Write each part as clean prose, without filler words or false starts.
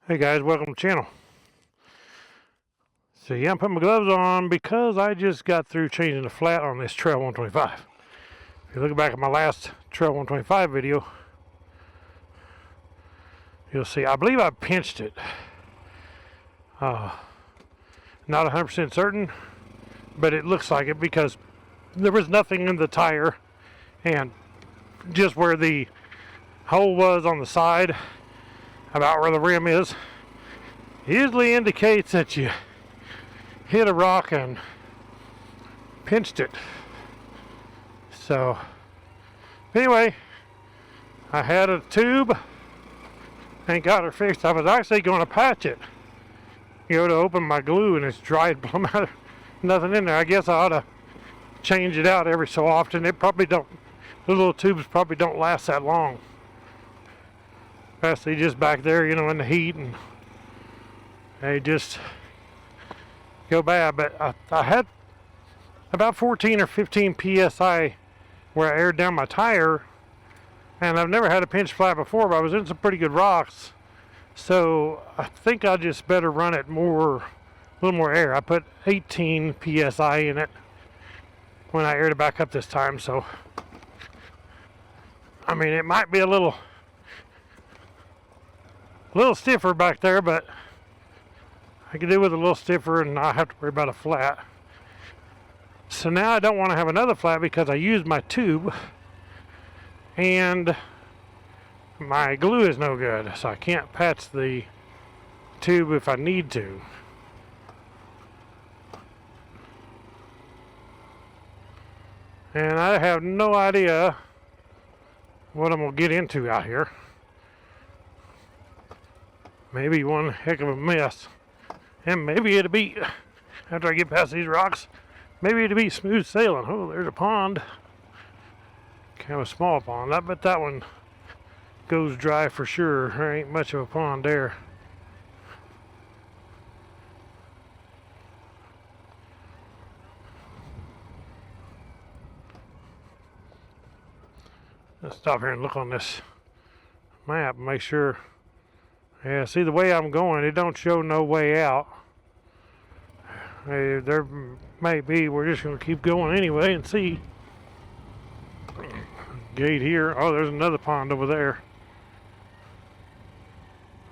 Hey guys, welcome to the channel. So yeah, I'm putting my gloves on because I just got through changing the flat on this Trail 125. If you look back at my last Trail 125 video, you'll see I believe I pinched it. Not 100% certain, but it looks like it because there was nothing in the tire, and just where the hole was on the side, about where the rim is, usually indicates that you hit a rock and pinched it. So anyway, I had a tube and got her fixed. I was actually going to patch it, to open my glue, and it's dried plumb out. Nothing in there. I guess I ought to change it out every so often. It probably don't, the little tubes probably don't last that long, especially just back there, in the heat, and they just go bad. But I had about 14 or 15 psi where I aired down my tire, and I've never had a pinch flat before, but I was in some pretty good rocks, so I think I just better run it a little more air. I put 18 psi in it when I aired it back up this time, so I mean it might be a little stiffer back there, but I can do with a little stiffer and not have to worry about a flat. So now I don't want to have another flat because I used my tube and my glue is no good, so I can't patch the tube if I need to. And I have no idea what I'm going to get into out here. Maybe one heck of a mess. And maybe it'll be, after I get past these rocks, maybe it'll be smooth sailing. Oh, there's a pond. Kind of a small pond. I bet that one goes dry for sure. There ain't much of a pond there. Let's stop here and look on this map and make sure. Yeah, see the way I'm going, it don't show no way out. There may be. We're just going to keep going anyway and see. Gate here. Oh, there's another pond over there.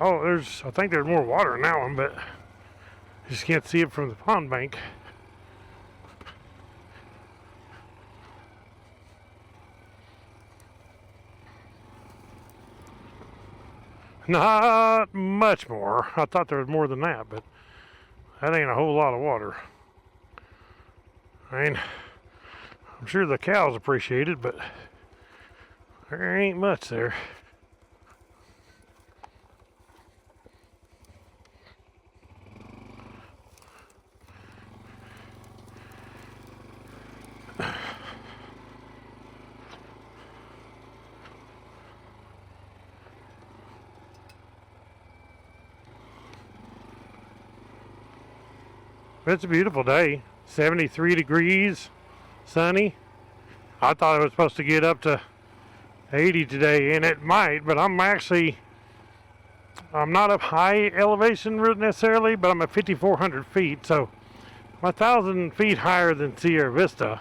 Oh, I think there's more water in that one, but you just can't see it from the pond bank. Not much more. I thought there was more than that, but that ain't a whole lot of water. I mean, I'm sure the cows appreciate it, but there ain't much there. It's a beautiful day. 73 degrees, sunny. I thought it was supposed to get up to 80 today, and it might, but I'm not up high elevation necessarily, but I'm at 5,400 feet, so I'm 1,000 feet higher than Sierra Vista,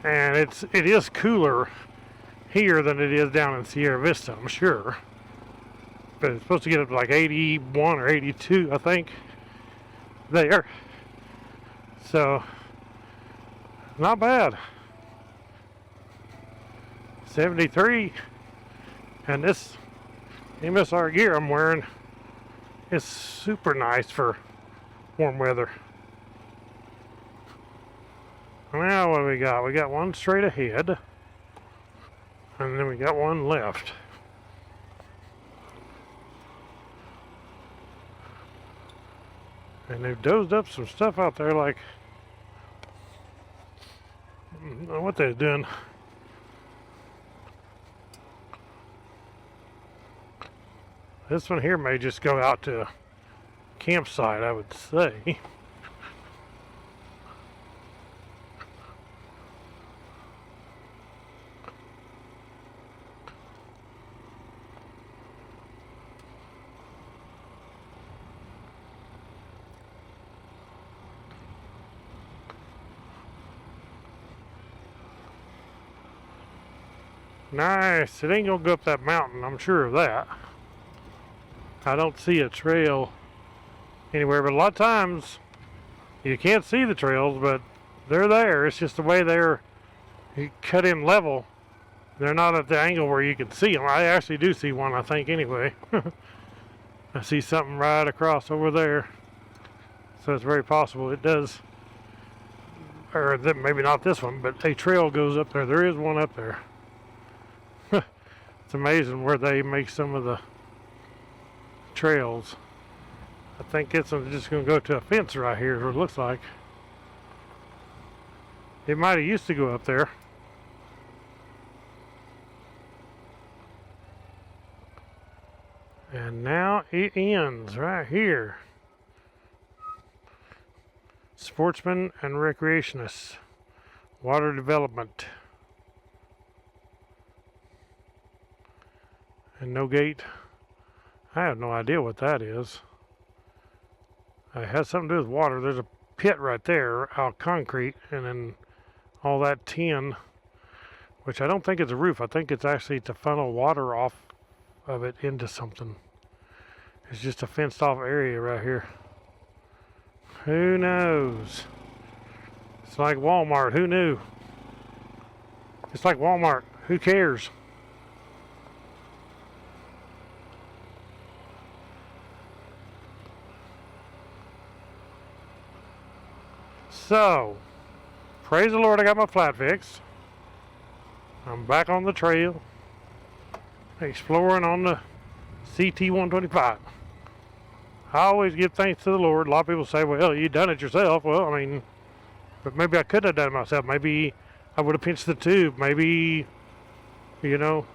and it is cooler here than it is down in Sierra Vista, I'm sure. But it's supposed to get up to like 81 or 82, I think, there. So, not bad. 73, and this MSR gear I'm wearing is super nice for warm weather. Now what do we got? We got one straight ahead, and then we got one left. And they've dozed up some stuff out there, like, I don't know what they're doing. This one here may just go out to a campsite, I would say. Nice. It ain't gonna go up that mountain, I'm sure of that. I don't see a trail anywhere, but a lot of times you can't see the trails, but they're there. It's just the way they're cut in level. They're not at the angle where you can see them. I actually do see one, I think, anyway. I see something right across over there. So it's very possible it does. Or maybe not this one, but a trail goes up there. There is one up there. It's amazing where they make some of the trails. I think it's just going to go to a fence right here, is what it looks like. It might have used to go up there. And now it ends right here. Sportsmen and recreationists. Water development. And no gate. I have no idea what that is. It has something to do with water. There's a pit right there, out concrete, and then all that tin, which I don't think it's a roof. I think it's actually to funnel water off of it into something. It's just a fenced off area right here. Who knows? It's like Walmart. Who knew? It's like Walmart. Who cares? So, praise the Lord, I got my flat fixed. I'm back on the trail, exploring on the CT125. I always give thanks to the Lord. A lot of people say, well, you done it yourself. Well, I mean, but maybe I could have done it myself. Maybe I would have pinched the tube. Maybe, you know,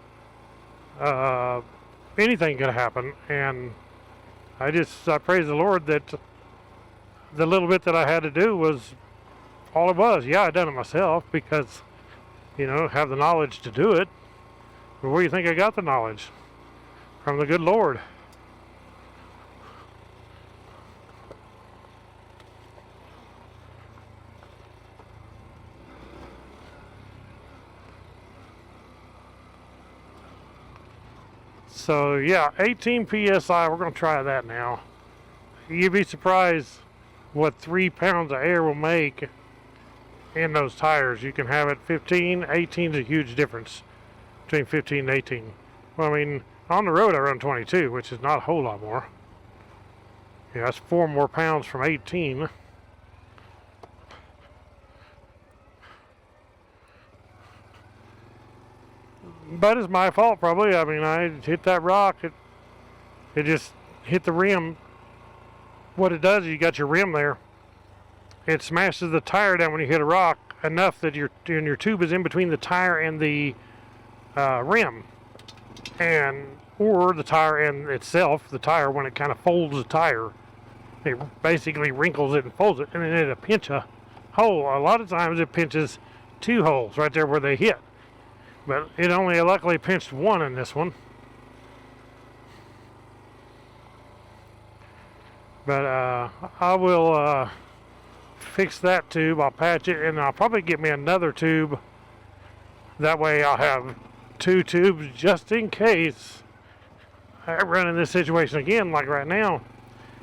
anything could happen. And I praise the Lord that the little bit that I had to do was all it was. Yeah, I done it myself because, you know, have the knowledge to do it. But where do you think I got the knowledge? From the good Lord. So yeah, 18 PSI, we're going to try that now. You'd be surprised what 3 pounds of air will make in those tires. You can have it 15, 18 is a huge difference between 15 and 18. Well, I mean, on the road I run 22, which is not a whole lot more. Yeah, that's 4 more pounds from 18. But it's my fault probably. I mean, I hit that rock. It just hit the rim. What it does is you got your rim there. It smashes the tire down when you hit a rock enough that your tube is in between the tire and the rim. Or the tire and itself, the tire, when it kind of folds the tire, it basically wrinkles it and folds it, and then it'll pinch a hole. A lot of times it pinches 2 holes right there where they hit. But it only luckily pinched 1 in this one. But I will fix that tube. I'll patch it, and I'll probably get me another tube. That way I'll have 2 tubes just in case I run in this situation again, like right now.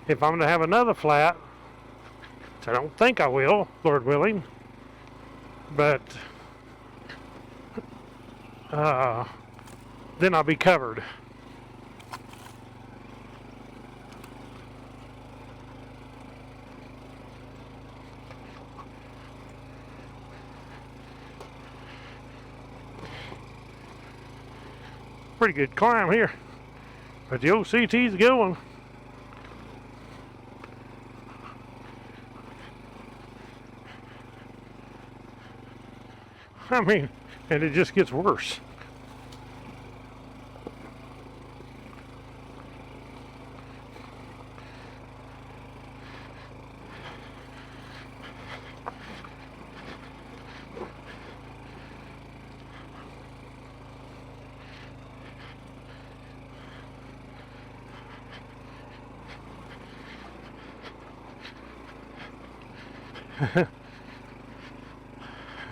If I'm going to have another flat, which I don't think I will, Lord willing, but then I'll be covered. Pretty good climb here, but the old CT's going. I mean, and it just gets worse.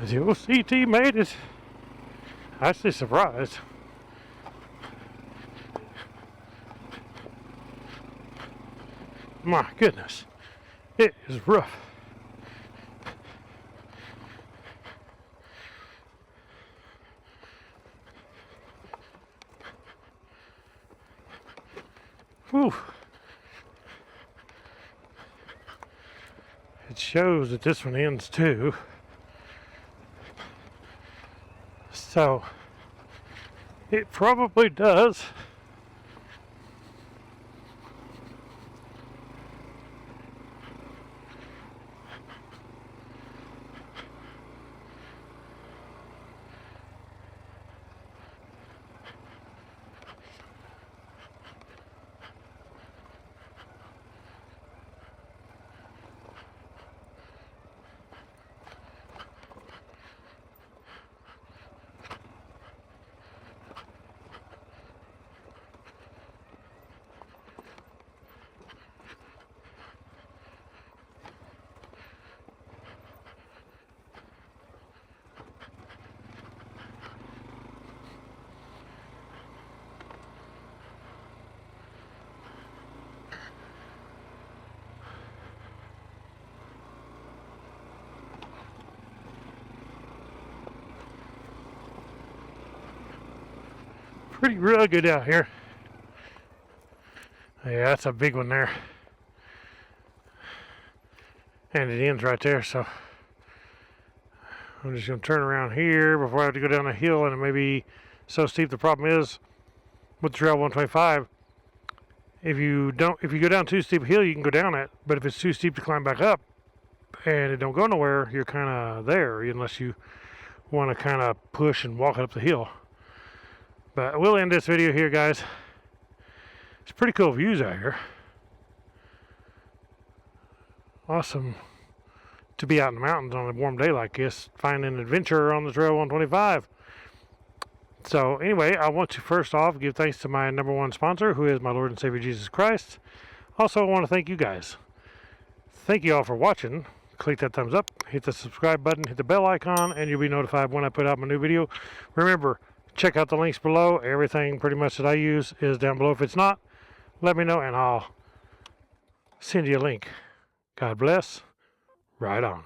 The old CT made it. Actually surprised. My goodness, it is rough. Whew. It shows that this one ends too. So it probably does. Pretty rugged out here. Yeah, that's a big one there. And it ends right there, so I'm just going to turn around here before I have to go down the hill, and it may be so steep. The problem is with the Trail 125, if you go down too steep a hill, you can go down it, but if it's too steep to climb back up and it don't go nowhere, you're kind of there unless you want to kind of push and walk up the hill. But we'll end this video here, guys. It's pretty cool views out here. Awesome to be out in the mountains on a warm day like this, finding an adventure on the Trail 125. So anyway, I want to first off give thanks to my number one sponsor, who is my Lord and Savior Jesus Christ. Also, I want to thank you guys. Thank you all for watching. Click that thumbs up, hit the subscribe button, hit the bell icon, and you'll be notified when I put out my new video. Remember, check out the links below. Everything pretty much that I use is down below. If it's not, let me know and I'll send you a link. God bless. Right on.